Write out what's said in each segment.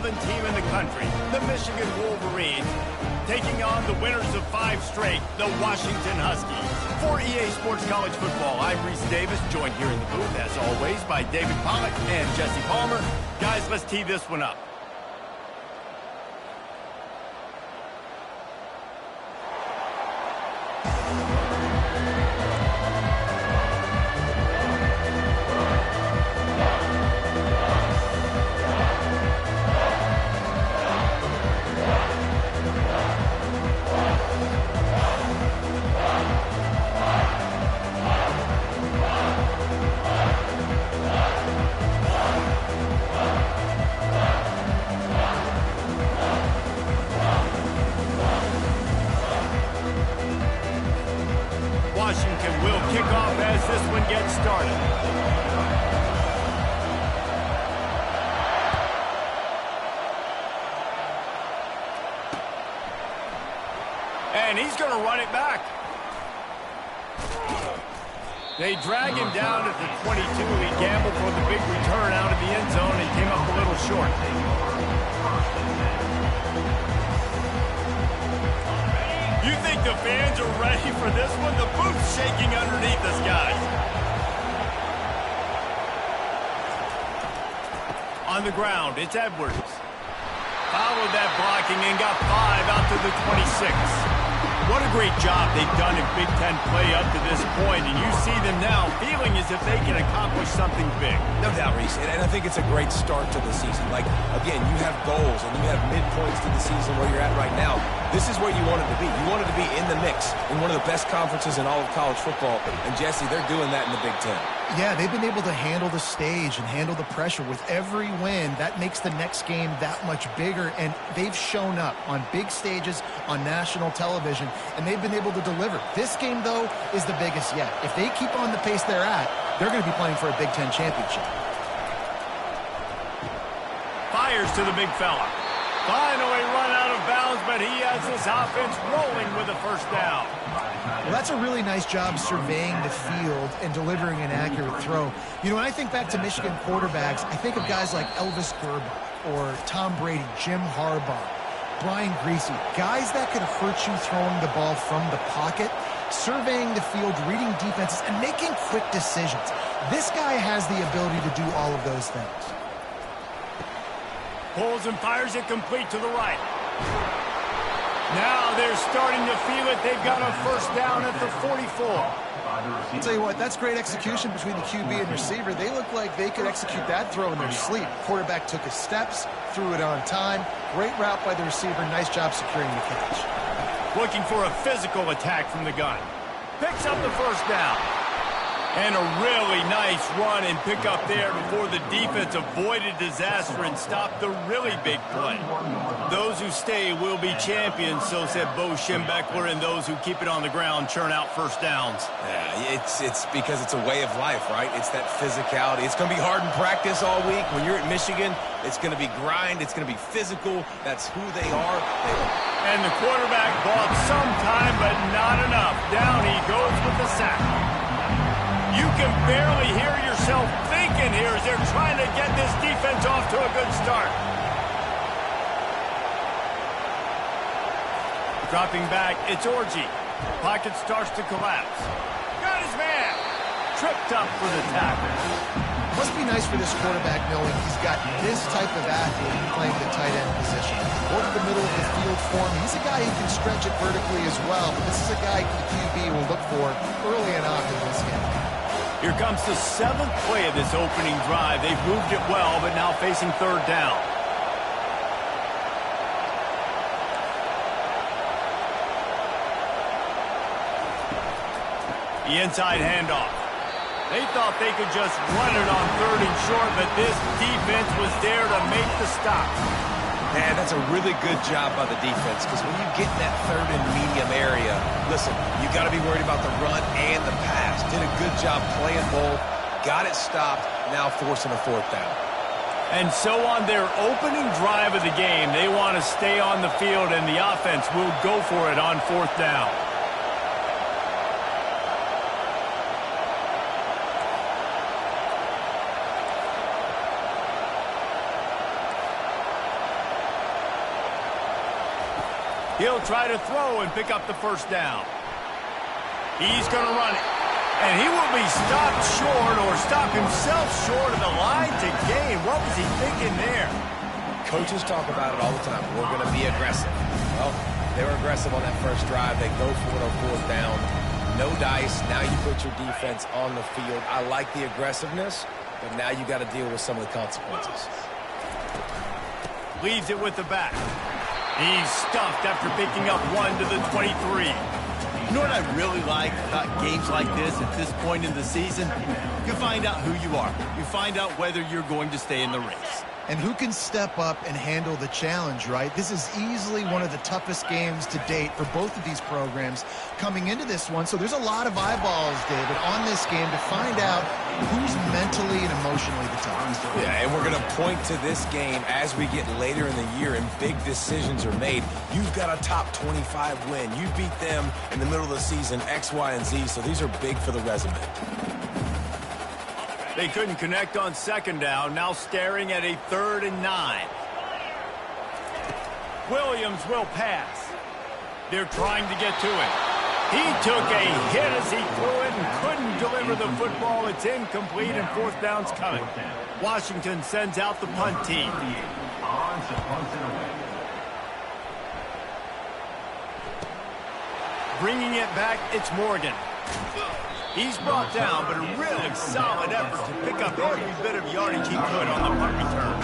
7 team in the country, the Michigan Wolverines, taking on the winners of 5 straight, the Washington Huskies. For EA Sports College Football, I'm Reese Davis, joined here in the booth, as always, by David Pollack and Jesse Palmer. Guys, let's tee this one up. Washington will kick off as this one gets started. And he's going to run it back. They drag him down at the 22. He gambled for the big return out of the end zone and came up a little short. You think the fans are ready for this one? The booth's shaking underneath us, guys. On the ground, it's Edwards. Followed that blocking and got 5 out to the 26. What a great job they've done in Big Ten play up to this point, and you see them now feeling as if they can accomplish something big. No doubt, Reese, and I think it's a great start to the season. Like, again, you have goals and you have midpoints to the season where you're at right now. This is where you wanted to be. You wanted to be in the mix in one of the best conferences in all of college football, and Jesse, they're doing that in the Big Ten. Yeah, they've been able to handle the stage and handle the pressure with every win. That makes the next game that much bigger, and they've shown up on big stages on national television, and they've been able to deliver. This game, though, is the biggest yet. If they keep on the pace they're at, they're going to be playing for a Big Ten championship. Fires to the big fella. Finally run out of bounds, but he has his offense rolling with a first down. Well, that's a really nice job surveying the field and delivering an accurate throw. You know, when I think back to Michigan quarterbacks, I think of guys like Elvis Grbac or Tom Brady, Jim Harbaugh, Brian Griese, guys that could hurt you throwing the ball from the pocket, surveying the field, reading defenses, and making quick decisions. This guy has the ability to do all of those things. Pulls and fires it complete to the right. Now they're starting to feel it. They've got a first down at the 44. I'll tell you what, that's great execution between the QB and receiver. They look like they could execute that throw in their sleep. Quarterback took his steps, threw it on time. Great route by the receiver. Nice job securing the catch. Looking for a physical attack from the gun. Picks up the first down. And a really nice run and pick up there before the defense avoided disaster and stopped the really big play. Those who stay will be champions, so said Bo Schembechler, and those who keep it on the ground churn out first downs. Yeah, it's because it's a way of life, right? It's that physicality. It's going to be hard in practice all week. When you're at Michigan, it's going to be grind. It's going to be physical. That's who they are. And the quarterback bought some time, but not enough. Down he goes with the sack. You can barely hear yourself thinking here as they're trying to get this defense off to a good start. Dropping back, it's Orji. Pocket starts to collapse. Got his man. Tripped up for the tackle. Must be nice for this quarterback knowing he's got this type of athlete playing the tight end position. Work the middle of the field for him. He's a guy who can stretch it vertically as well, but this is a guy the QB will look for early and often in this game. Here comes the 7th play of this opening drive. They've moved it well, but now facing third down. The inside handoff. They thought they could just run it on 3rd and short, but this defense was there to make the stop. Man, that's a really good job by the defense, because when you get in that 3rd and medium area, listen, you got to be worried about the run and the pass. Did a good job playing both, got it stopped, now forcing a 4th down. And so on their opening drive of the game, they want to stay on the field, and the offense will go for it on 4th down. He'll try to throw and pick up the first down. He's going to run it. And he will be stopped short or stop himself short of the line to gain. What was he thinking there? Coaches talk about it all the time. We're going to be aggressive. Well, they were aggressive on that first drive. They go for it on fourth down. No dice. Now you put your defense on the field. I like the aggressiveness, but now you got to deal with some of the consequences. Leaves it with the back. He's stuffed after picking up 1 to the 23. You know what I really like about games like this at this point in the season? You find out who you are. You find out whether you're going to stay in the race. And who can step up and handle the challenge, right? This is easily one of the toughest games to date for both of these programs coming into this one. So there's a lot of eyeballs, David, on this game to find out who's mentally and emotionally the toughest. Yeah, and we're going to point to this game as we get later in the year and big decisions are made. You've got a top 25 win. You beat them in the middle of the season, X, Y, and Z, so these are big for the resume. They couldn't connect on second down, now staring at a 3rd and 9. Williams will pass. They're trying to get to it. He took a hit as he threw it and couldn't deliver the football. It's incomplete and 4th down's coming. Washington sends out the punt team. Bringing it back, it's Morgan. He's brought down, but a really solid effort to pick up every bit of yardage he could on the punt return.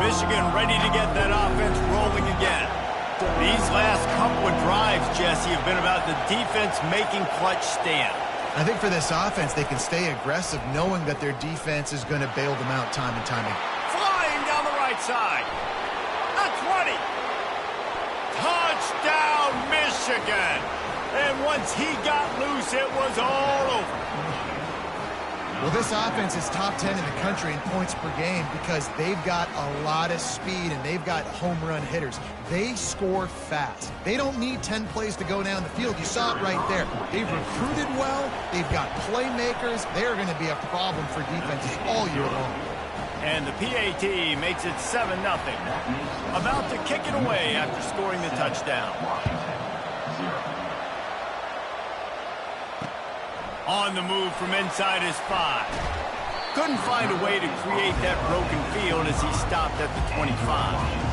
Michigan ready to get that offense rolling again. These last couple of drives, Jesse, have been about the defense making clutch stand. I think for this offense, they can stay aggressive knowing that their defense is going to bail them out time and time again. Flying down the right side. The 20. Touchdown, Michigan. And once he got loose, it was all over. Well, this offense is top 10 in the country in points per game because they've got a lot of speed and they've got home run hitters. They score fast. They don't need 10 plays to go down the field. You saw it right there. They've recruited well. They've got playmakers. They're going to be a problem for defenses all year long. And the PAT makes it 7-0. About to kick it away after scoring the touchdown. On the move from inside his 5. Couldn't find a way to create that broken field as he stopped at the 25.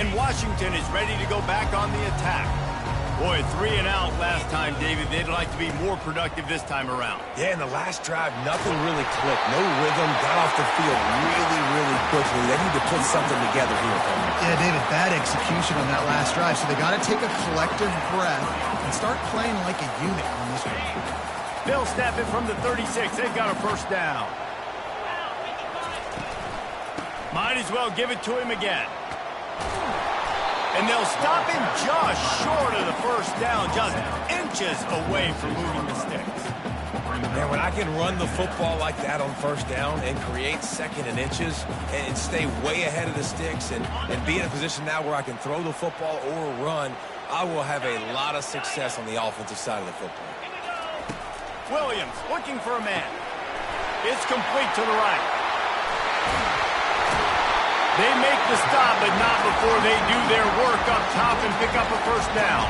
And Washington is ready to go back on the attack. Boy, 3 and out last time, David. They'd like to be more productive this time around. Yeah, in the last drive, nothing really clicked. No rhythm, got off the field really quickly. They need to put something together here. Yeah, David, bad execution on that last drive. So they got to take a collective breath and start playing like a unit on this one. They'll snap it from the 36. They've got a first down. Might as well give it to him again. And they'll stop him just short of the first down, just inches away from moving the sticks. Man, when I can run the football like that on first down and create 2nd and inches and stay way ahead of the sticks and be in a position now where I can throw the football or run, I will have a lot of success on the offensive side of the football. Williams looking for a man. It's complete to the right. They make the stop, but not before they do their work up top and pick up a first down.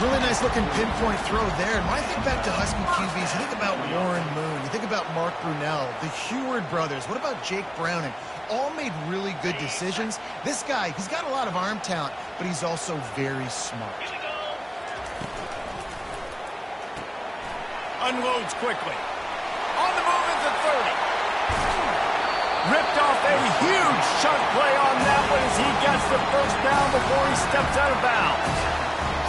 Really nice looking pinpoint throw there. And when I think back to Husky QBs, you think about Warren Moon, you think about Mark Brunell, the Heward brothers, what about Jake Browning? All made really good decisions. This guy, he's got a lot of arm talent, but he's also very smart. Unloads quickly. On the move at the 30. Ripped off a huge chunk play on that one as he gets the first down before he steps out of bounds.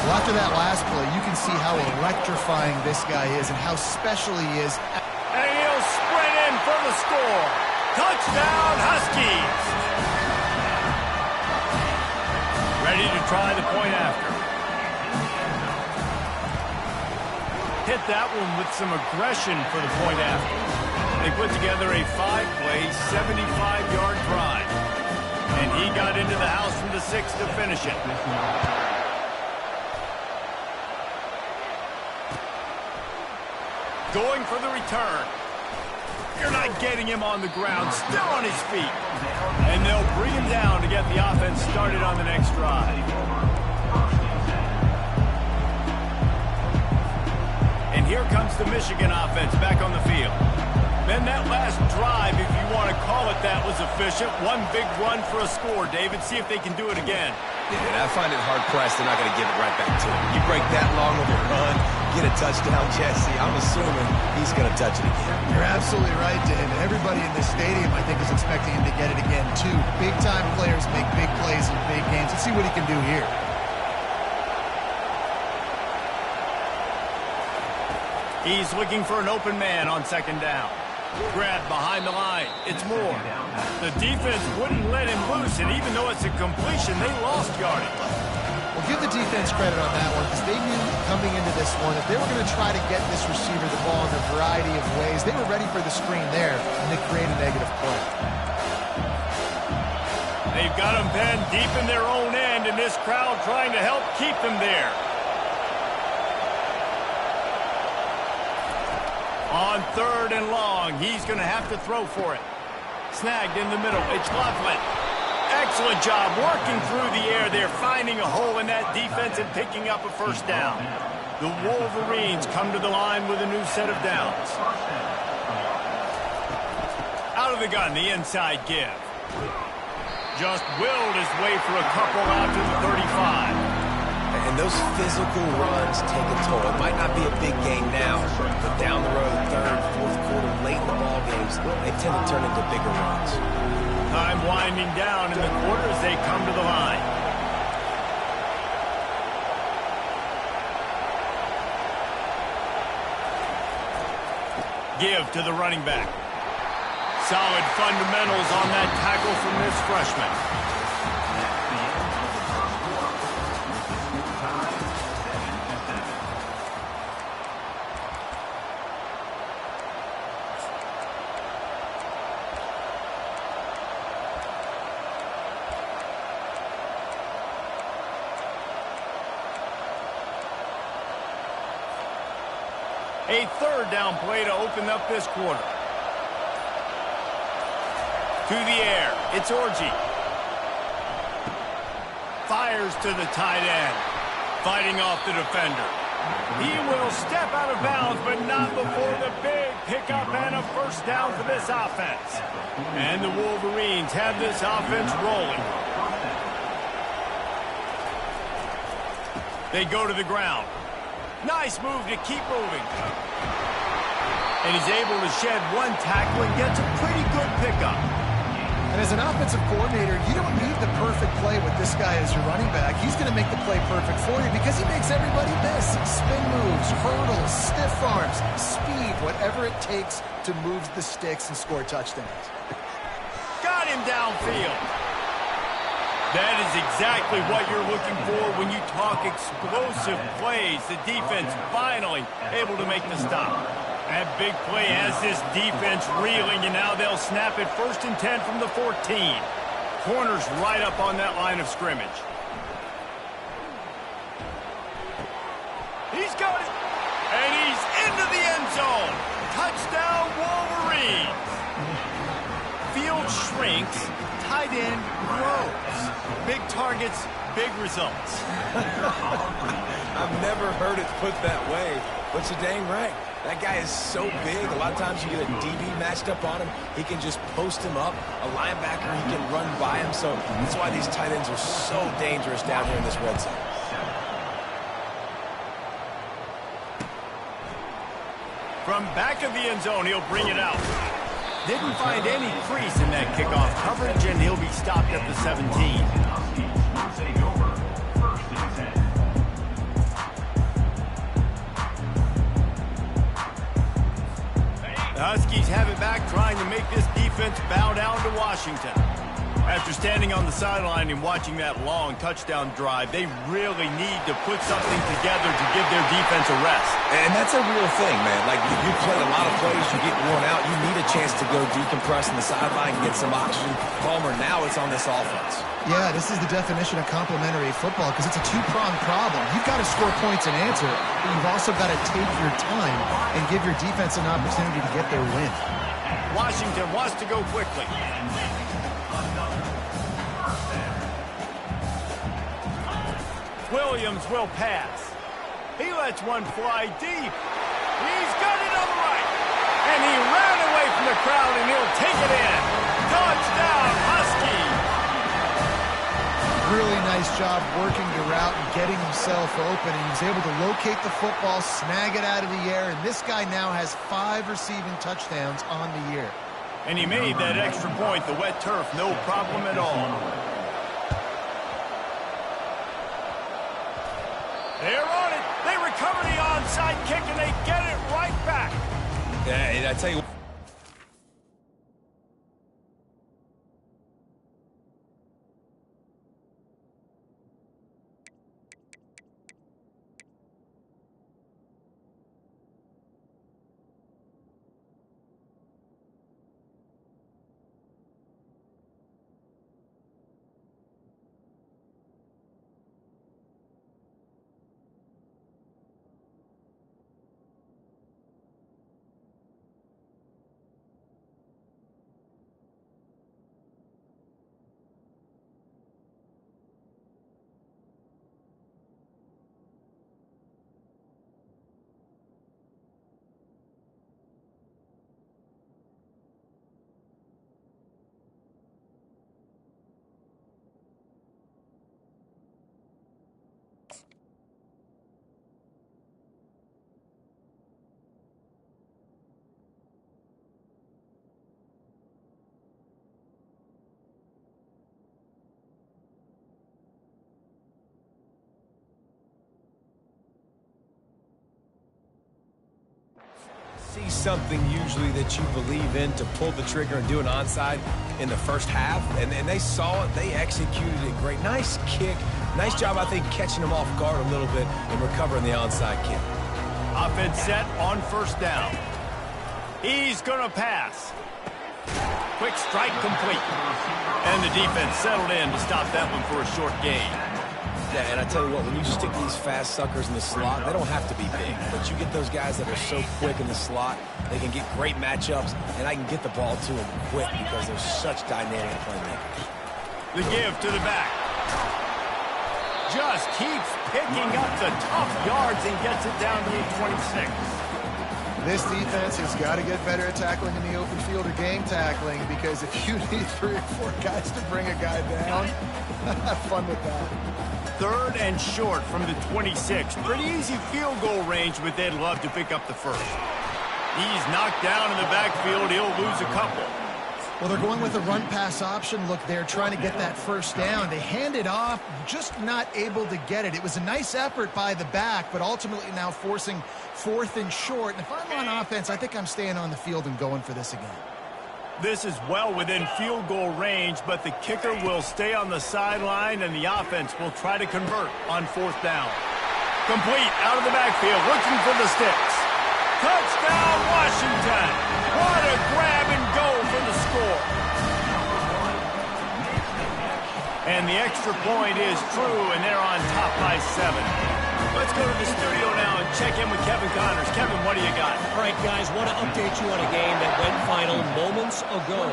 Well, after that last play, you can see how electrifying this guy is and how special he is. And he'll sprint in for the score. Touchdown, Huskies. Ready to try the point after. Hit that one with some aggression for the point after. They put together a 5-play, 75-yard drive. And he got into the house from the 6 to finish it. Going for the return. You're not getting him on the ground, still on his feet. And they'll bring him down to get the offense started on the next drive. And here comes the Michigan offense back on the field. Then that last drive, if you want to call it that, was efficient. One big run for a score, David. See if they can do it again. Yeah, and I find it hard-pressed they're not going to give it right back to him. You break that long of a run, get a touchdown, Jesse, I'm assuming he's going to touch it again. You're absolutely right, David. Everybody in this stadium, I think, is expecting him to get it again, too. Big-time players make big plays in big games. Let's see what he can do here. He's looking for an open man on second down. Grabbed behind the line. It's Moore. The defense wouldn't let him loose, and even though it's a completion, they lost yardage. Well, give the defense credit on that one because they knew coming into this one that they were going to try to get this receiver the ball in a variety of ways. They were ready for the screen there, and they create a negative play. They've got them penned deep in their own end, and this crowd trying to help keep them there. On 3rd and long, he's going to have to throw for it. Snagged in the middle. It's Loveland. Excellent job working through the air there, finding a hole in that defense and picking up a first down. The Wolverines come to the line with a new set of downs. Out of the gun, the inside give. Just willed his way for a couple out to the 35. And those physical runs take a toll. It might not be a big game now, but down the road, 3rd, 4th quarter, late in the ball games, they tend to turn into bigger runs. Time winding down in the quarter as they come to the line. Give to the running back. Solid fundamentals on that tackle from this freshman. A 3rd down play to open up this quarter. To the air. It's Orji. Fires to the tight end. Fighting off the defender. He will step out of bounds, but not before the big pickup and a first down for this offense. And the Wolverines have this offense rolling. They go to the ground. Nice move to keep moving. And he's able to shed one tackle and gets a pretty good pickup. And as an offensive coordinator, you don't need the perfect play with this guy as your running back. He's going to make the play perfect for you because he makes everybody miss. Spin moves, hurdles, stiff arms, speed, whatever it takes to move the sticks and score touchdowns. Got him downfield. That is exactly what you're looking for when you talk explosive plays. The defense finally able to make the stop. That big play has this defense reeling, and now they'll snap it 1st and 10 from the 14. Corners right up on that line of scrimmage. He's got it, and he's into the end zone. Touchdown, Wolverines. Field shrinks, tight end grows. Big targets, big results. I've never heard it put that way, but you're dang right. That guy is so big. A lot of times you get a DB matched up on him. He can just post him up. A linebacker, he can run by him. So that's why these tight ends are so dangerous down here in this red zone. From back of the end zone, he'll bring it out. Didn't find any crease in that kickoff coverage, and he'll be stopped at the 17. The Huskies have it back, trying to make this defense bow down to Washington. After standing on the sideline and watching that long touchdown drive, they really need to put something together to give their defense a rest. And that's a real thing, man. Like, you play a lot of plays, you get worn out, you need a chance to go decompress in the sideline, get some oxygen. Palmer, now it's on this offense. Yeah, this is the definition of complementary football because it's a two-pronged problem. You've got to score points and answer, but you've also got to take your time and give your defense an opportunity to get their win. Washington wants to go quickly. Williams will pass. He lets one fly deep. He's got it on the right. And he ran away from the crowd, and he'll take it in. Touchdown, Husky. Really nice job working the route and getting himself open. And he was able to locate the football, snag it out of the air, and this guy now has 5 receiving touchdowns on the year. And he made that extra point, the wet turf, no problem at all. They're on it. They recover the onside kick, and they get it right back. Yeah, and I tell you, see something usually that you believe in to pull the trigger and do an onside in the first half, and they saw it. They executed it great. Nice kick. Nice job, I think, catching them off guard a little bit and recovering the onside kick. Offense set on first down. He's going to pass. Quick strike complete. And the defense settled in to stop that one for a short gain. Yeah, and I tell you what, when you stick these fast suckers in the slot, they don't have to be big, but you get those guys that are so quick in the slot, they can get great matchups, and I can get the ball to them quick because they're such dynamic playmakers. The give to the back. Just keeps picking up the tough yards and gets it down to the 26. This defense has got to get better at tackling in the open field or game tackling, because if you need 3 or 4 guys to bring a guy down, have fun with that. 3rd and short from the 26. Pretty easy field goal range, but they'd love to pick up the first. He's knocked down in the backfield. He'll lose a couple. Well, they're going with a run-pass option look there, trying to get that first down. They hand it off, just not able to get it. It was a nice effort by the back, but ultimately now forcing 4th and short. And if I'm on offense, I think I'm staying on the field and going for this again. This is well within field goal range, but the kicker will stay on the sideline, and the offense will try to convert on 4th down. Complete out of the backfield, looking for the sticks. Touchdown, Washington! What a grab and go for the score. And the extra point is true, and they're on top by 7. Let's go to the studio now and check in with Kevin Connors. Kevin, what do you got? All right, guys, want to update you on a game that went final moments ago.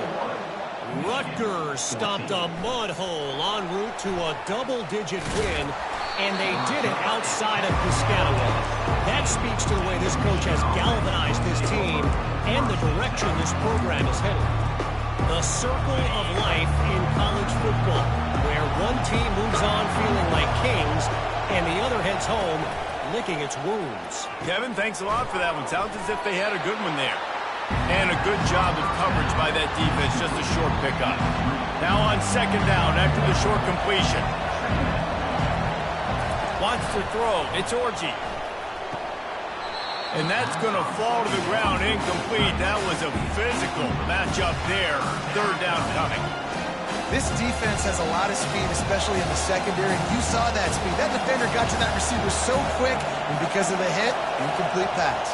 Rutgers stopped a mud hole en route to a double-digit win, and they did it outside of Piscataway. That speaks to the way this coach has galvanized his team and the direction this program is headed. The circle of life in college football, where one team moves on feeling like kings and the other heads home licking its wounds. Kevin, thanks a lot for that one. Sounds as if they had a good one there. And a good job of coverage by that defense, just a short pickup. Now on second down after the short completion. Wants to throw. It's Orji. And that's going to fall to the ground incomplete. That was a physical matchup there. Third down coming. This defense has a lot of speed, especially in the secondary. You saw that speed. That defender got to that receiver so quick, and because of the hit, incomplete pass.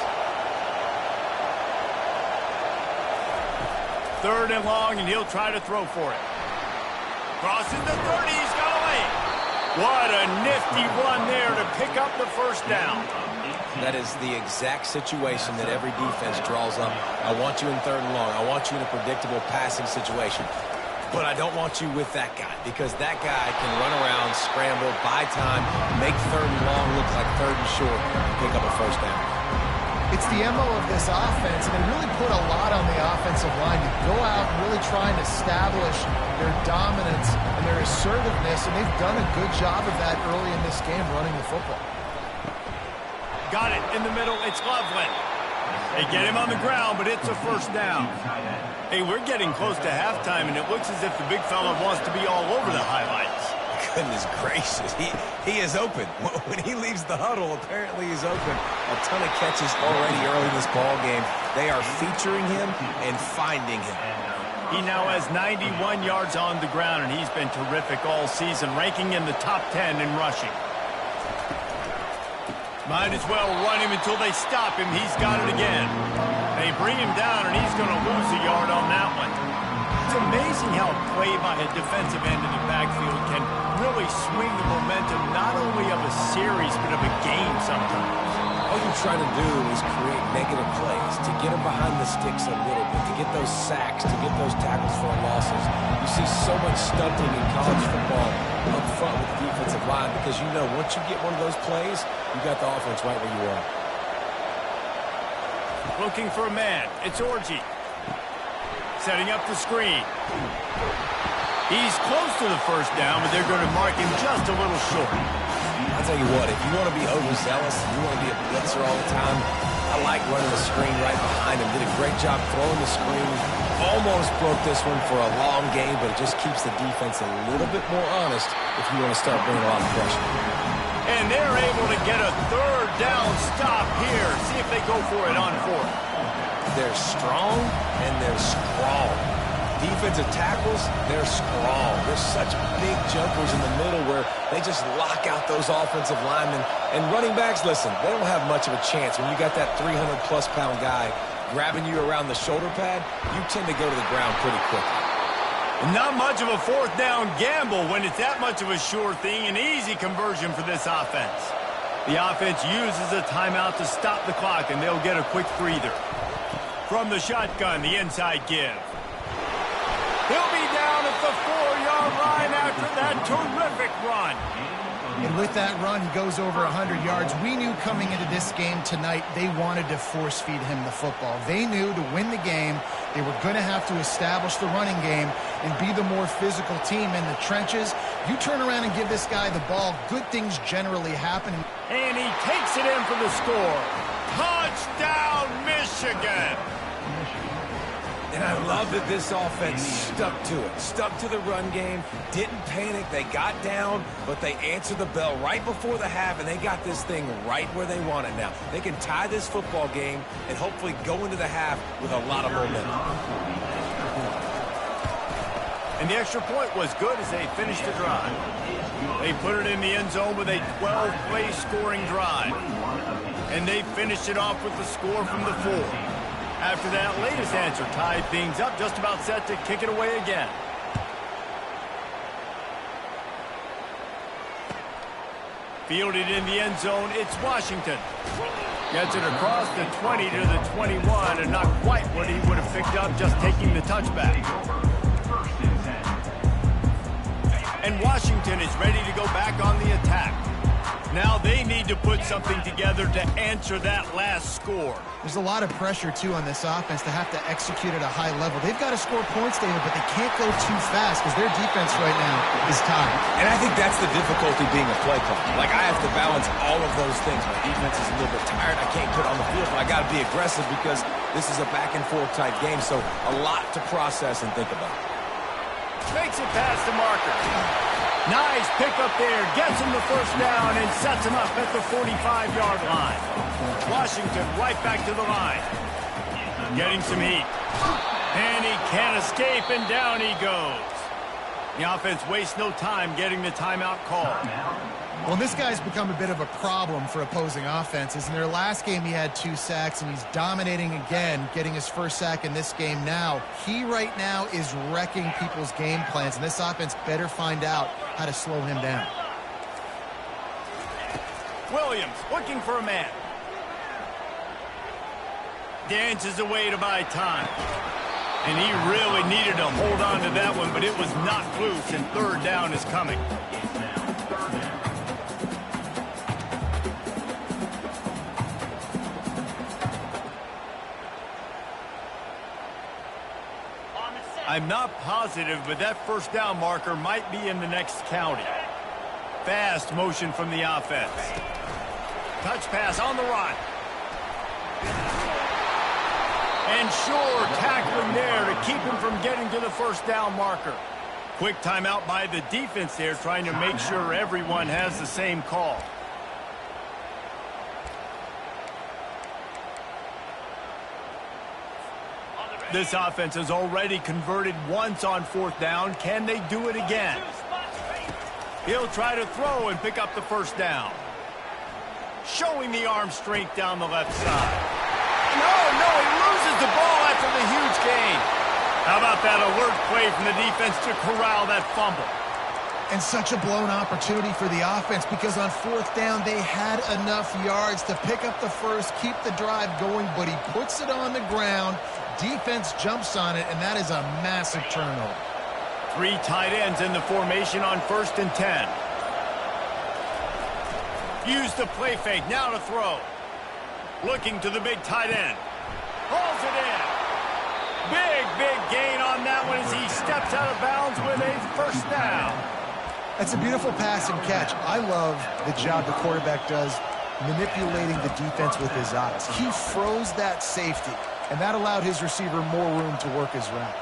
Third and long, and he'll try to throw for it. Crossing the 30, he's got away. What a nifty run there to pick up the first down. That is the exact situation that every defense draws up. I want you in third and long. I want you in a predictable passing situation. But I don't want you with that guy, because that guy can run around, scramble, buy time, make third and long look like third and short, and pick up a first down. It's the MO of this offense, and they really put a lot on the offensive line to go out and really try and establish their dominance and their assertiveness, and they've done a good job of that early in this game running the football. Got it in the middle. It's Loveland. They get him on the ground, but it's a first down. Hey, we're getting close to halftime, and it looks as if the big fella wants to be all over the highlights. Goodness gracious, he is open. When he leaves the huddle, apparently he's open. A ton of catches already early in this ball game. They are featuring him and finding him. He now has 91 yards on the ground, and he's been terrific all season, ranking in the top 10 in rushing. Might as well run him until they stop him. He's got it again. They bring him down, and he's going to lose a yard on that one. It's amazing how a play by a defensive end in the backfield can really swing the momentum not only of a series, but of a game sometimes. All you're trying to do is create negative plays, to get them behind the sticks a little bit, to get those sacks, to get those tackles for losses. You see so much stunting in college football up front with the defensive line, because you know once you get one of those plays, you got the offense right where you are. Looking for a man. It's Orji. Setting up the screen. He's close to the first down, but they're going to mark him just a little short. I'll tell you what, if you want to be overzealous, if you want to be a blitzer all the time, I like running the screen right behind him. Did a great job throwing the screen. Almost broke this one for a long game, but it just keeps the defense a little bit more honest if you want to start bringing a lot of pressure. And they're able to get a third down stop here. See if they go for it on fourth. They're strong and they're strong. Defensive tackles, they're strong. They're such big jumpers in the middle where they just lock out those offensive linemen. And running backs, listen, they don't have much of a chance. When you got that 300-plus pound guy grabbing you around the shoulder pad, you tend to go to the ground pretty quickly. Not much of a fourth down gamble when it's that much of a sure thing. An easy conversion for this offense. The offense uses a timeout to stop the clock, and they'll get a quick breather. From the shotgun, the inside give. He'll be down at the 4-yard line after that terrific run. And with that run, he goes over 100 yards. We knew coming into this game tonight, they wanted to force-feed him the football. They knew to win the game, they were going to have to establish the running game and be the more physical team in the trenches. You turn around and give this guy the ball, good things generally happen. And he takes it in for the score. Touchdown, Michigan! And I love that this offense stuck to it, stuck to the run game, didn't panic. They got down, but they answered the bell right before the half, and they got this thing right where they want it now. They can tie this football game and hopefully go into the half with a lot of momentum. And the extra point was good as they finished the drive. They put it in the end zone with a 12-play scoring drive. And they finished it off with the score from the 4. After that latest answer tied things up, just about set to kick it away again. Fielded in the end zone, it's Washington. Gets it across the 20 to the 21, and not quite what he would have picked up just taking the touchback. And Washington is ready to go back on the attack. Now they need to put something together to answer that last score. There's a lot of pressure, too, on this offense to have to execute at a high level. They've got to score points, David, but they can't go too fast because their defense right now is tired. And I think that's the difficulty being a play caller. Like, I have to balance all of those things. My defense is a little bit tired. I can't get on the field, but I got to be aggressive because this is a back-and-forth type game, so a lot to process and think about. Makes it past the marker. Nice pickup there. Gets him the first down and sets him up at the 45-yard line. Washington right back to the line. Getting some heat. And he can't escape, and down he goes. The offense wastes no time getting the timeout call. Well, this guy's become a bit of a problem for opposing offenses. In their last game, he had 2 sacks, and he's dominating again, getting his first sack in this game now. He right now is wrecking people's game plans, and this offense better find out how to slow him down. Williams looking for a man. Dances away to buy time. And he really needed to hold on to that one, but it was knocked loose, and third down is coming. I'm not positive, but that first down marker might be in the next county. Fast motion from the offense. Touch pass on the run. And sure, tackling there to keep him from getting to the first down marker. Quick timeout by the defense there, trying to make sure everyone has the same call. This offense has already converted once on fourth down. Can they do it again? He'll try to throw and pick up the first down. Showing the arm strength down the left side. No, he loses the ball after the huge gain. How about that alert play from the defense to corral that fumble? And such a blown opportunity for the offense because on fourth down, they had enough yards to pick up the first, keep the drive going, but he puts it on the ground. Defense jumps on it, and that is a massive turnover. 3 tight ends in the formation on 1st and 10. Use the play fake, now to throw. Looking to the big tight end. Hauls it in. Big gain on that one as he steps out of bounds with a first down. That's a beautiful pass and catch. I love the job the quarterback does manipulating the defense with his eyes. He froze that safety, and that allowed his receiver more room to work his route.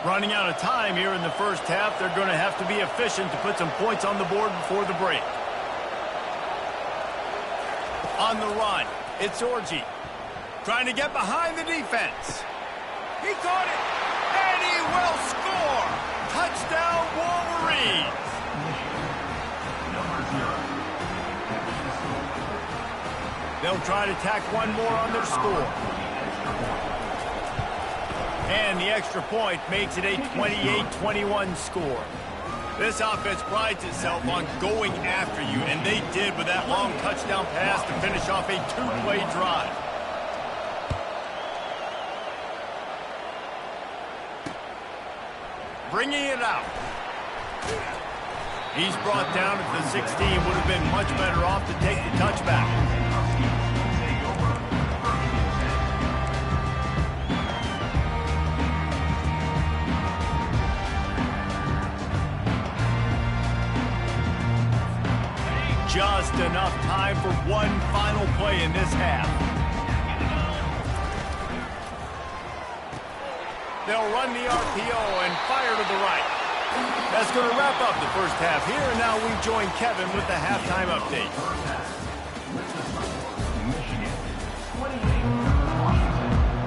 Running out of time here in the first half. They're going to have to be efficient to put some points on the board before the break. On the run, it's Orji. Trying to get behind the defense. He caught it, and he will score. Touchdown, Wolverines. They'll try to tack one more on their score. And the extra point makes it a 28-21 score. This offense prides itself on going after you, and they did with that long touchdown pass to finish off a 2-play drive. Bringing it out. He's brought down at the 16. Would have been much better off to take the touchback. Just enough time for one final play in this half. They'll run the RPO and fire to the right. That's going to wrap up the first half here, and now we join Kevin with the halftime update.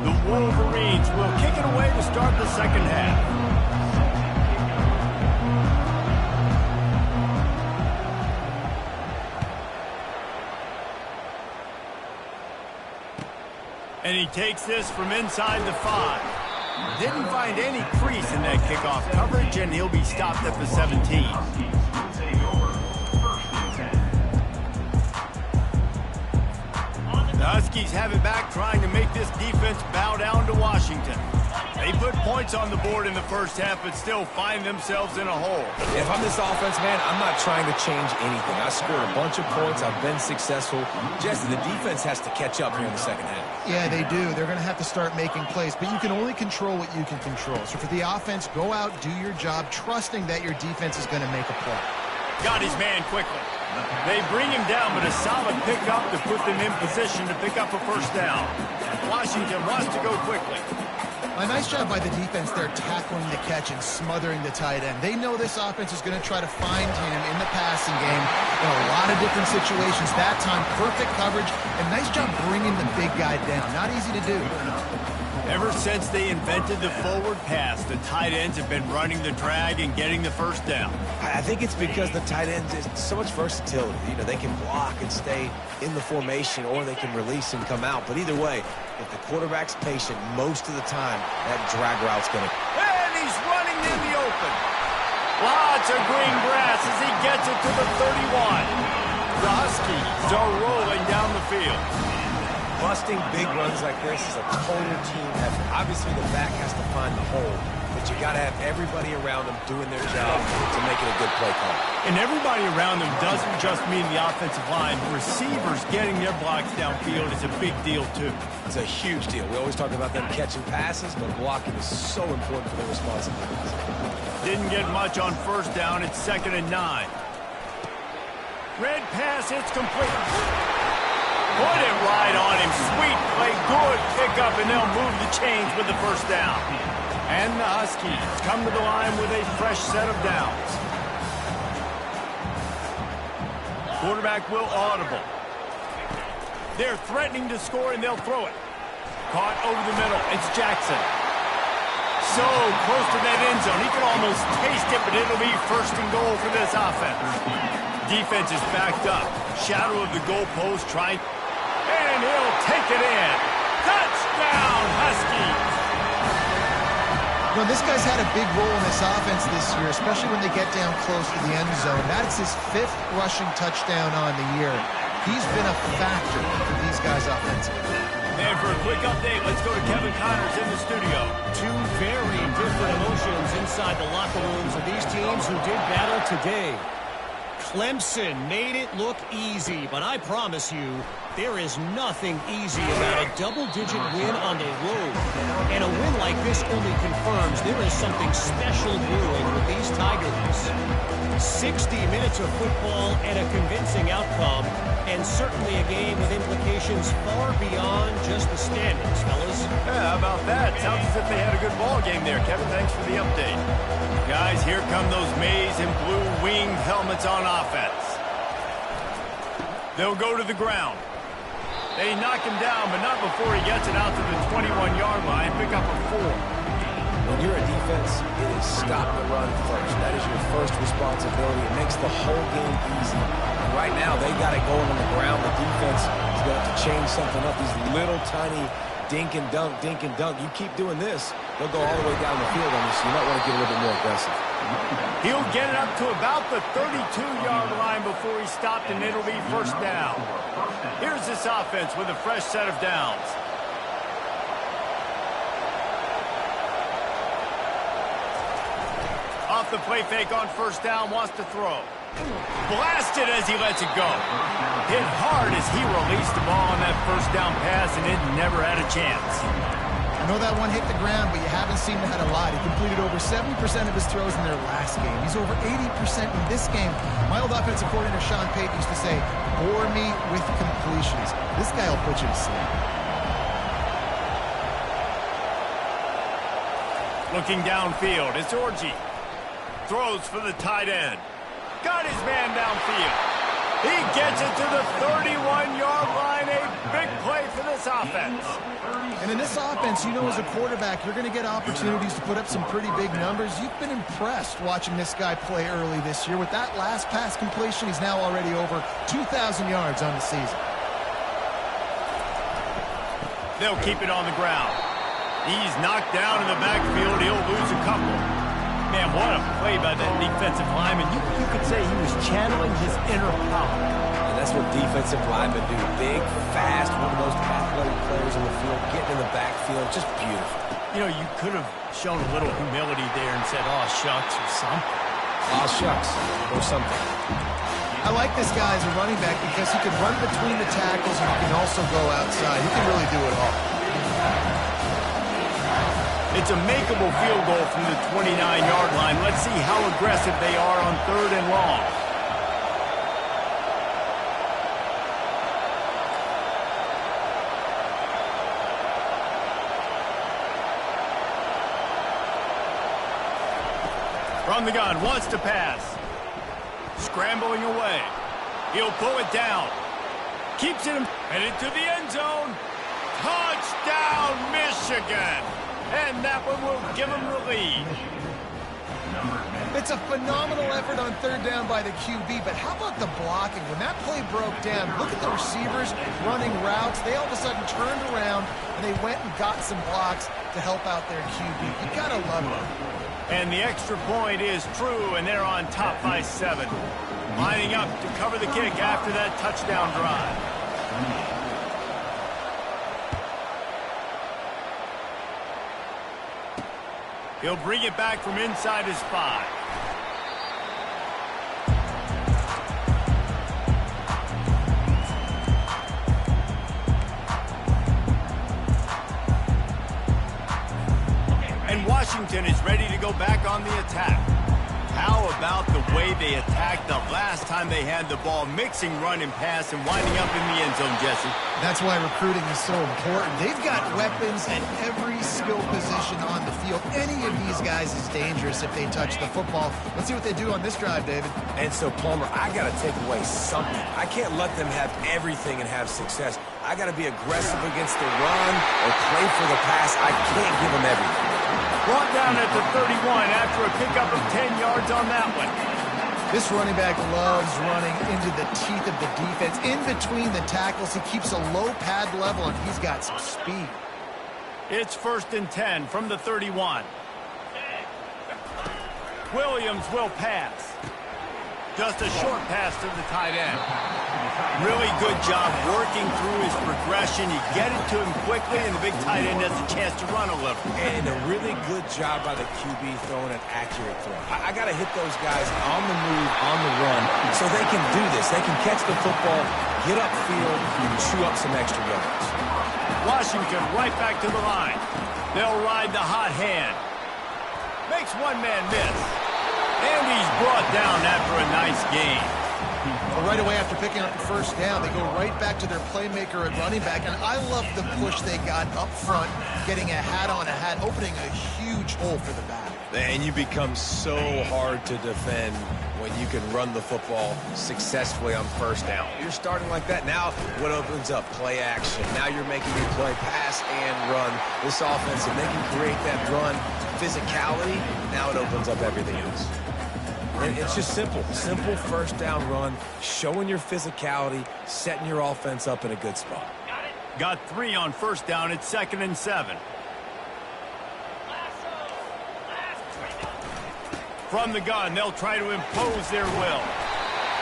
The Wolverines will kick it away to start the second half. And he takes this from inside the 5. Didn't find any crease in that kickoff coverage, and he'll be stopped at the 17. The Huskies have it back, trying to make this defense bow down to Washington. They put points on the board in the first half, but still find themselves in a hole. If I'm this offense, man, I'm not trying to change anything. I scored a bunch of points. I've been successful. Jesse, the defense has to catch up here in the second half. Yeah, they do. They're going to have to start making plays, but you can only control what you can control. So for the offense, go out, do your job, trusting that your defense is going to make a play. Got his man quickly. They bring him down, but a solid pickup to put them in position to pick up a first down. Washington wants to go quickly. A nice job by the defense there tackling the catch and smothering the tight end. They know this offense is going to try to find him in the passing game in a lot of different situations. That time, perfect coverage, and nice job bringing the big guy down. Not easy to do. Ever since they invented the forward pass, the tight ends have been running the drag and getting the first down. I think it's because the tight ends is so much versatility. You know, they can block and stay in the formation, or they can release and come out. But either way, if the quarterback's patient most of the time, that drag route's going to... And he's running in the open. Lots of green grass as he gets it to the 31. The Huskies are rolling down the field. Busting big runs like this is a total team effort. Obviously, the back has to find the hole, but you got to have everybody around them doing their job to make it a good play call. And everybody around them doesn't just mean the offensive line. Receivers getting their blocks downfield is a big deal, too. It's a huge deal. We always talk about them catching passes, but blocking is so important for their responsibilities. Didn't get much on first down. It's 2nd and 9. Red pass, it's complete. Put it right on him. Sweet play, good pickup, and they'll move the chains with the first down. And the Huskies come to the line with a fresh set of downs. Quarterback will audible. They're threatening to score, and they'll throw it. Caught over the middle. It's Jackson. So close to that end zone. He can almost taste it, but it'll be 1st and goal for this offense. Defense is backed up. Shadow of the goalpost trying... And he'll take it in. Touchdown, Huskies. You know, this guy's had a big role in this offense this year, especially when they get down close to the end zone. That's his 5th rushing touchdown on the year. He's been a factor for these guys offensively. And for a quick update, let's go to Kevin Connors in the studio. Two very different emotions inside the locker rooms of these teams who did battle today. Clemson made it look easy, but I promise you, there is nothing easy about a double-digit win on the road. And a win like this only confirms there is something special brewing with these Tigers. 60 minutes of football and a convincing outcome, and certainly a game with implications far beyond just the standings, fellas. Yeah, how about that? Sounds as if they had a good ball game there. Kevin, thanks for the update. Guys, here come those maize and blue winged helmets on offense. They'll go to the ground. They knock him down, but not before he gets it out to the 21-yard line. Pick up a 4. When you're a defense, it is stop the run first. That is your first responsibility. It makes the whole game easy. And right now, they got it going on the ground. The defense is going to have to change something up. These little tiny dink and dunk, dink and dunk. You keep doing this, they'll go all the way down the field on you, so you might want to get a little bit more aggressive. He'll get it up to about the 32-yard line before he stopped, and it'll be 1st down. Here's this offense with a fresh set of downs. Off the play fake on 1st down, wants to throw. Blasted as he lets it go. Hit hard as he released the ball on that 1st down pass, and it never had a chance. I know that one hit the ground, but you haven't seen that a lot. He completed over 70% of his throws in their last game. He's over 80% in this game. My old offensive coordinator, Sean Payton, used to say, bore me with completions. This guy will put you to sleep. Looking downfield, it's Orji. Throws for the tight end. Got his man downfield. He gets it to the 31-yard line. A big play for this offense. And in this offense, you know, as a quarterback, you're going to get opportunities to put up some pretty big numbers. You've been impressed watching this guy play early this year. With that last pass completion, he's now already over 2,000 yards on the season. They'll keep it on the ground. He's knocked down in the backfield. He'll lose a couple. Man, what a play by that defensive lineman. You could say he was channeling his inner power. And that's what defensive linemen do. Big, fast, one of the most athletic players in the field, getting in the backfield, just beautiful. You know, you could have shown a little humility there and said, "Oh, shucks," or something. Aw, shucks, or something. I like this guy as a running back because he can run between the tackles and he can also go outside. He can really do it all. It's a makeable field goal from the 29-yard line. Let's see how aggressive they are on 3rd and long. From the gun, wants to pass. Scrambling away. He'll pull it down. Keeps it headed to the end zone. Touchdown, Michigan! And that one will give them the lead. It's a phenomenal effort on 3rd down by the QB, but how about the blocking? When that play broke down, look at the receivers running routes. They all of a sudden turned around, and they went and got some blocks to help out their QB. You gotta love it. And the extra point is true, and they're on top by 7. Lining up to cover the kick after that touchdown drive. He'll bring it back from inside his 5. And Washington is ready to go back on the attack. How about the way they attacked the last time they had the ball, mixing run and pass and winding up in the end zone, Jesse? That's why recruiting is so important. They've got weapons at every skill position on the field. Any of these guys is dangerous if they touch the football. Let's see what they do on this drive, David. And so, Palmer, I got to take away something. I can't let them have everything and have success. I got to be aggressive against the run or play for the pass. I can't give them everything. Brought down at the 31 after a pickup of 10 yards on that one. This running back loves running into the teeth of the defense. In between the tackles, he keeps a low pad level, and he's got some speed. It's 1st and 10 from the 31. Williams will pass. Just a short pass to the tight end. Really good job working through his progression. You get it to him quickly, and the big tight end has a chance to run a little. And a really good job by the QB throwing an accurate throw. I got to hit those guys on the move, on the run, so they can do this. They can catch the football, get upfield, and chew up some extra yards. Washington right back to the line. They'll ride the hot hand. Makes one man miss. And he's brought down after a nice gain. Well, right away after picking up the 1st down, they go right back to their playmaker at running back. And I love the push they got up front, getting a hat on a hat, opening a huge hole for the back. And you become so hard to defend when you can run the football successfully on 1st down. You're starting like that. Now what opens up? Play action. Now you're making you play pass and run. This offense, if they can create that run physicality, now it opens up everything else. And it's just simple. Simple 1st down run, showing your physicality, setting your offense up in a good spot. Got 3 on 1st down. It's 2nd and 7. From the gun, they'll try to impose their will.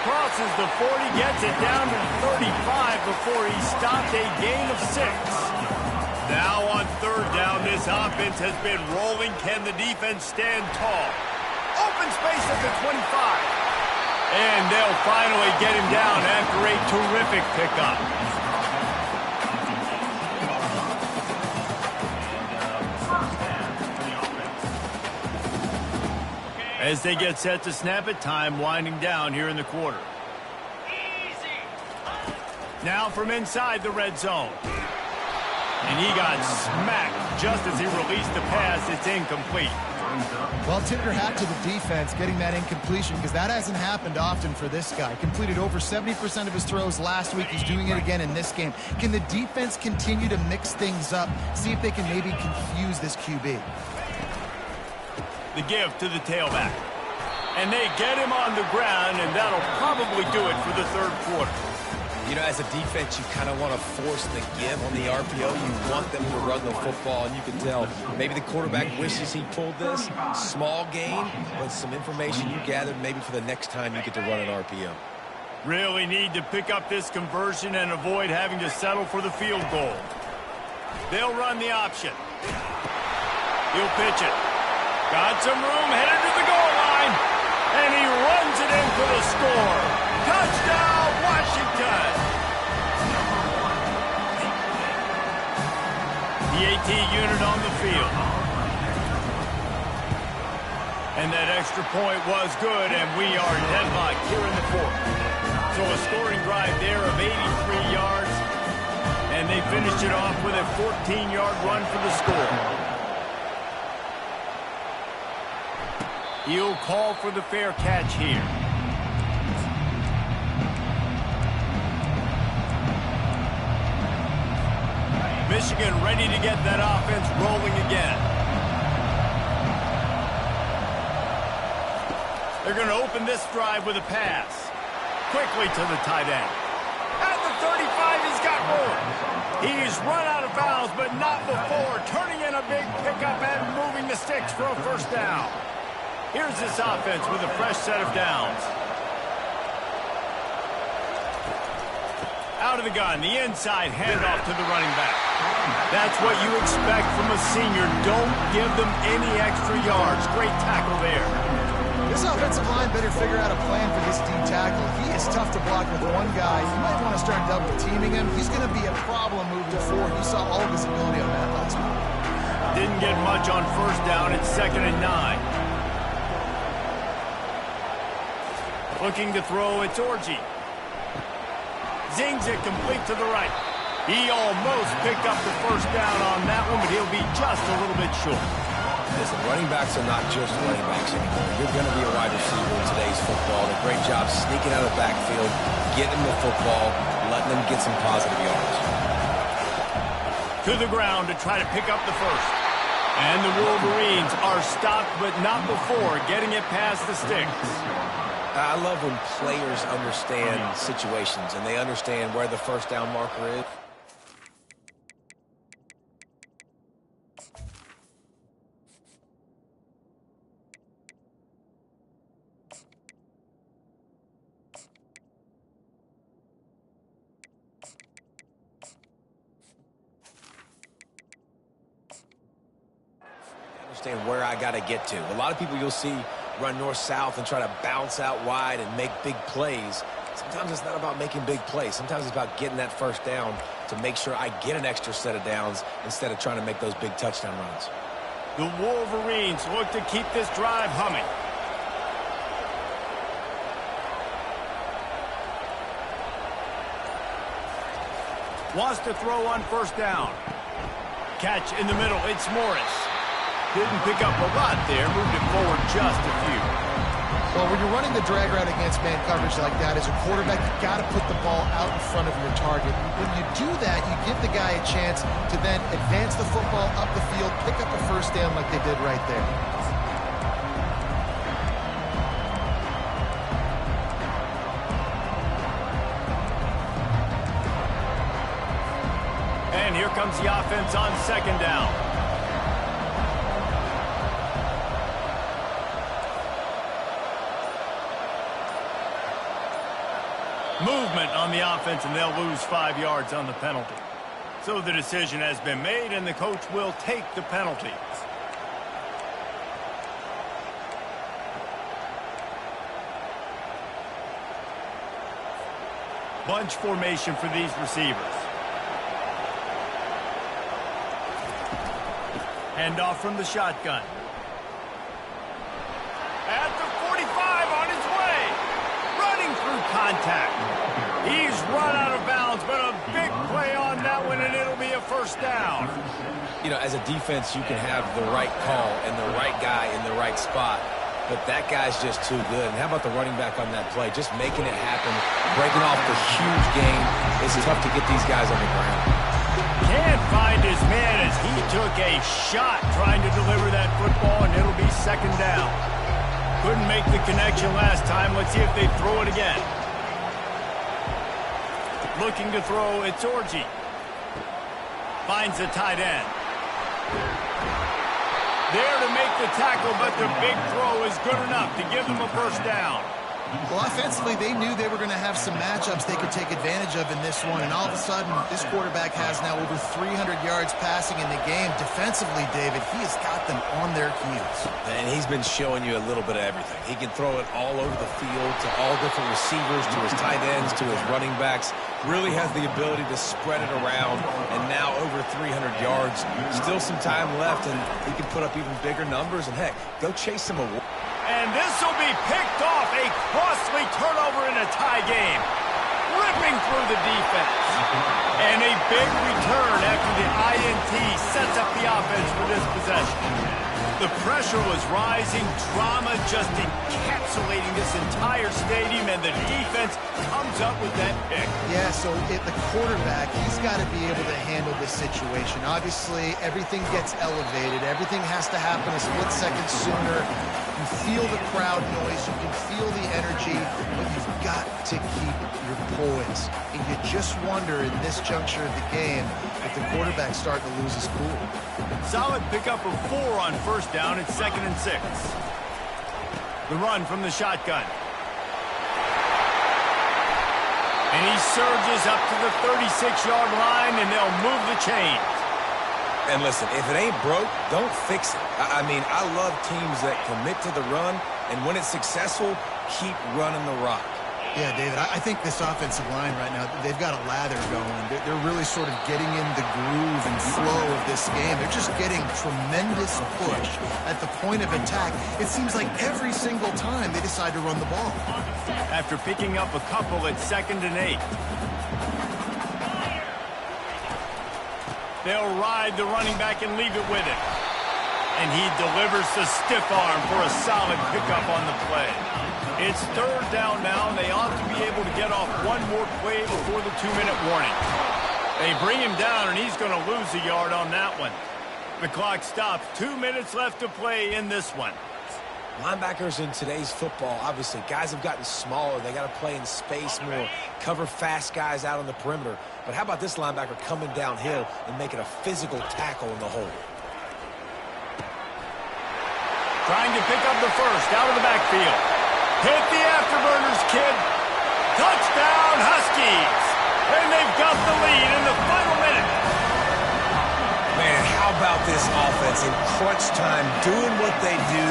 Crosses the 40, gets it down to the 35 before he stopped a gain of 6. Now on 3rd down, this offense has been rolling. Can the defense stand tall? Open space at the 25. And they'll finally get him down after a terrific pickup. As they get set to snap it, time winding down here in the quarter. Now from inside the red zone. And he got smacked just as he released the pass. It's incomplete. Well, tip your hat to the defense getting that incompletion because that hasn't happened often for this guy. Completed over 70% of his throws last week. He's doing it again in this game. Can the defense continue to mix things up? See if they can maybe confuse this QB. The give to the tailback. And they get him on the ground, and that'll probably do it for the 3rd quarter. You know, as a defense, you kind of want to force the give on the RPO. You want them to run the football, and you can tell maybe the quarterback wishes he pulled this. Small gain, but some information you gathered maybe for the next time you get to run an RPO. Really need to pick up this conversion and avoid having to settle for the field goal. They'll run the option. He'll pitch it. Got some room, headed to the goal line. And he runs it in for the score. Touchdown, Washington. The AT unit on the field. And that extra point was good, and we are deadlocked here in the fourth. So a scoring drive there of 83 yards, and they finished it off with a 14-yard run for the score. He'll call for the fair catch here. Michigan ready to get that offense rolling again. They're going to open this drive with a pass. Quickly to the tight end. At the 35, he's got more. He's run out of bounds, but not before. Turning in a big pickup and moving the sticks for a first down. Here's this offense with a fresh set of downs. Out of the gun, the inside handoff to the running back. That's what you expect from a senior. Don't give them any extra yards. Great tackle there. This offensive line better figure out a plan for this D tackle. He is tough to block with one guy. You might want to start double teaming him. He's going to be a problem moving forward. You saw all of his ability on that last one. Didn't get much on first down. It's 2nd and 9. Looking to throw, it's Orji. Zings it complete to the right. He almost picked up the first down on that one, but he'll be just a little bit short. Listen, running backs are not just running backs anymore. You're going to be a wide receiver in today's football. A great job sneaking out of the backfield, getting the football, letting them get some positive yards. To the ground to try to pick up the first. And the Wolverines are stopped, but not before getting it past the sticks. I love when players understand situations and they understand where the first down marker is. Understand where I got to get to. A lot of people you'll see run north-south and try to bounce out wide and make big plays. Sometimes it's not about making big plays. Sometimes it's about getting that first down to make sure I get an extra set of downs instead of trying to make those big touchdown runs. The Wolverines look to keep this drive humming. Wants to throw on first down. Catch in the middle. It's Morris. Didn't pick up a lot there. Moved it forward just a few. Well, when you're running the drag route against man coverage like that, as a quarterback, you've got to put the ball out in front of your target. When you do that, you give the guy a chance to then advance the football up the field, pick up a first down like they did right there. And here comes the offense on second down. Movement on the offense, and they'll lose 5 yards on the penalty. So the decision has been made, and the coach will take the penalty. Bunch formation for these receivers. Handoff from the shotgun. At the 45 on his way. Running through contact. He's run out of bounds, but a big play on that one, and it'll be a first down. You know, as a defense, you can have the right call and the right guy in the right spot, but that guy's just too good. And how about the running back on that play? Just making it happen, breaking off the huge game. It's tough to get these guys on the ground. Can't find his man as he took a shot trying to deliver that football, and it'll be second down. Couldn't make the connection last time. Let's see if they throw it again. Looking to throw, it's Orji. Finds the tight end. There to make the tackle, but the big throw is good enough to give them a first down. Well, offensively, they knew they were going to have some matchups they could take advantage of in this one, and all of a sudden, this quarterback has now over 300 yards passing in the game. Defensively, David, he has got them on their heels. And he's been showing you a little bit of everything. He can throw it all over the field to all different receivers, to his tight ends, to his running backs. Really has the ability to spread it around, and now over 300 yards. Still some time left, and he can put up even bigger numbers, and heck, go chase some award. And this will be picked off. A costly turnover in a tie game. Ripping through the defense. And a big return after the INT sets up the offense for this possession. The pressure was rising, drama just encapsulating this entire stadium, and the defense comes up with that pick. Yeah, so the quarterback, he's got to be able to handle this situation. Obviously, everything gets elevated. Everything has to happen a split second sooner. You feel the crowd noise. You can feel the energy, but you've got to keep your poise. And you just wonder in this juncture of the game if the quarterback's starting to lose his cool. Solid pickup of 4 on first down. It's 2nd and 6. The run from the shotgun. And he surges up to the 36-yard line, and they'll move the chains. And listen, if it ain't broke, don't fix it. I mean, I love teams that commit to the run, and when it's successful, keep running the rock. Yeah, David, I think this offensive line right now, they've got a lather going. They're really sort of getting in the groove and flow of this game. They're just getting tremendous push at the point of attack. It seems like every single time they decide to run the ball. After picking up a couple at 2nd and 8. They'll ride the running back and leave it with him. And he delivers the stiff arm for a solid pickup on the play. It's 3rd down now, and they ought to be able to get off one more play before the 2-minute warning. They bring him down, and he's going to lose a yard on that one. The clock stops. 2 minutes left to play in this one. Linebackers in today's football, obviously, guys have gotten smaller. They got to play in space more, cover fast guys out on the perimeter. But how about this linebacker coming downhill and making a physical tackle in the hole? Trying to pick up the first out of the backfield. Hit the afterburners, kid. Touchdown, Huskies. And they've got the lead in the final minute. Man, how about this offense in crunch time, doing what they do,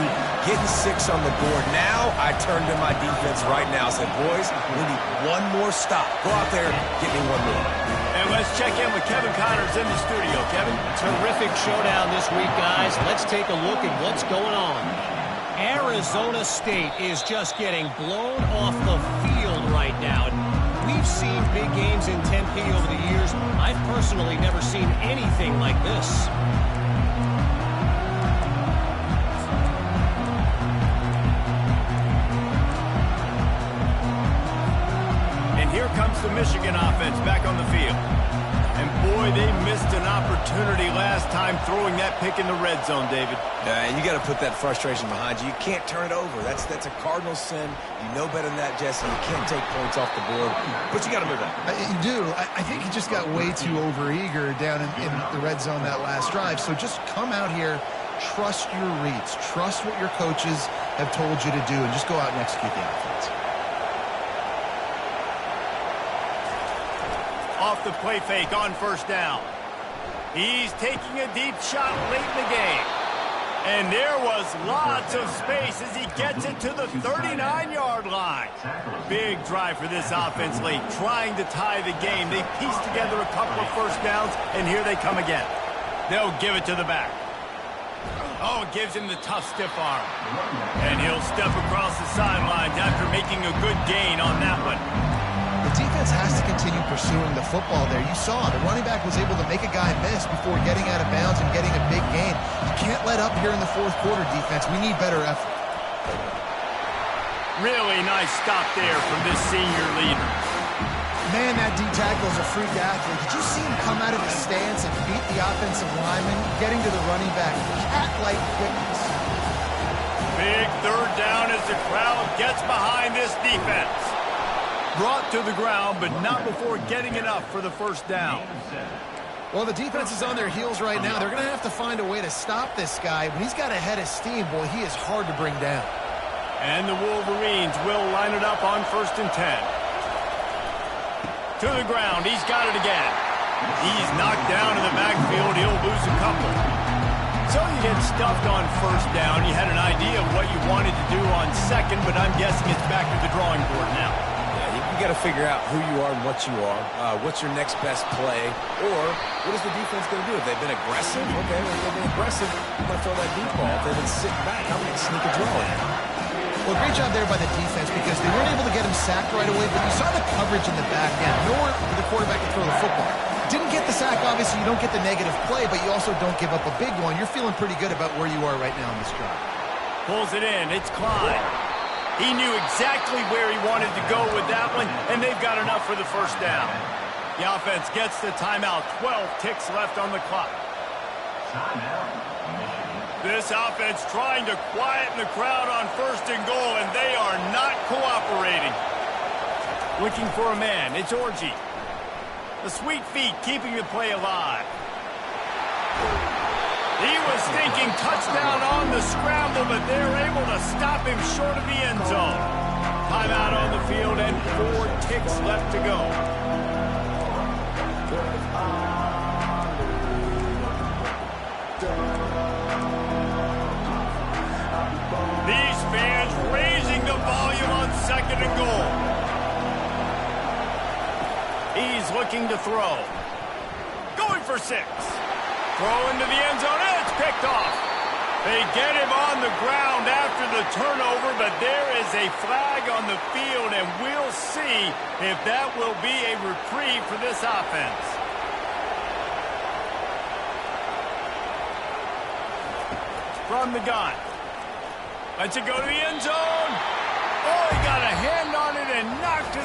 getting 6 on the board. Now I turn to my defense right now and say, boys, we need one more stop. Go out there, get me one more. And let's check in with Kevin Connors in the studio. Kevin? Terrific showdown this week, guys. Let's take a look at what's going on. Arizona State is just getting blown off the field right now. We've seen big games in Tempe over the years. I've personally never seen anything like this. And here comes the Michigan offense back on the field. And boy, they missed an opportunity last time throwing that pick in the red zone, David. And you got to put that frustration behind you. You can't turn it over. That's a cardinal sin. You know better than that, Jesse. You can't take points off the board, but you got to move on. You do. I think he just got way too overeager down in the red zone that last drive. So just come out here, trust your reads, trust what your coaches have told you to do, and just go out and execute the offense. Off the play fake on first down. He's taking a deep shot late in the game. And there was lots of space as he gets it to the 39-yard line. Big drive for this offense late, trying to tie the game. They pieced together a couple of first downs, and here they come again. They'll give it to the back. Oh, it gives him the tough stiff arm. And he'll step across the sidelines after making a good gain on that one. The defense has to continue pursuing the football there. You saw the running back was able to make a guy miss before getting out of bounds and getting a big gain. You can't let up here in the 4th quarter, defense. We need better effort. Really nice stop there from this senior leader. Man, that D tackle is a freak athlete. Did you see him come out of his stance and beat the offensive lineman, getting to the running back? Cat-like quickness. Big 3rd down as the crowd gets behind this defense. Brought to the ground, but not before getting enough for the first down. Well, the defense is on their heels right now. They're going to have to find a way to stop this guy. When he's got a head of steam, boy, he is hard to bring down. And the Wolverines will line it up on 1st and 10. To the ground. He's got it again. He's knocked down in the backfield. He'll lose a couple. So you get stuffed on 1st down. You had an idea of what you wanted to do on 2nd, but I'm guessing it's back to the drawing board now. Yeah, you got to figure out who you are and what you are. What's your next best play? Or what is the defense going to do? If they've been aggressive, okay, well, if they've been aggressive, I'm going to throw that deep ball. If they've been sitting back, I'm going to sneak a draw in. Well, great job there by the defense because they weren't able to get him sacked right away, but you saw the coverage in the back end. Nowhere for the quarterback to throw the football. Didn't get the sack, obviously. You don't get the negative play, but you also don't give up a big one. You're feeling pretty good about where you are right now in this drive. Pulls it in. It's Klein. He knew exactly where he wanted to go with that one, and they've got enough for the 1st down. The offense gets the timeout. 12 ticks left on the clock. This offense trying to quieten the crowd on 1st and goal, and they are not cooperating. Looking for a man. It's Orji. The sweet feet keeping the play alive. He was thinking touchdown on the scramble, but they're able to stop him short of the end zone. Timeout on the field and 4 ticks left to go. These fans raising the volume on 2nd and goal. He's looking to throw. Going for 6. Throw into the end zone, and it's picked off. They get him on the ground after the turnover, but there is a flag on the field, and we'll see if that will be a reprieve for this offense. From the gun. Lets it go to the end zone. Oh, he got a hand on it and knocked it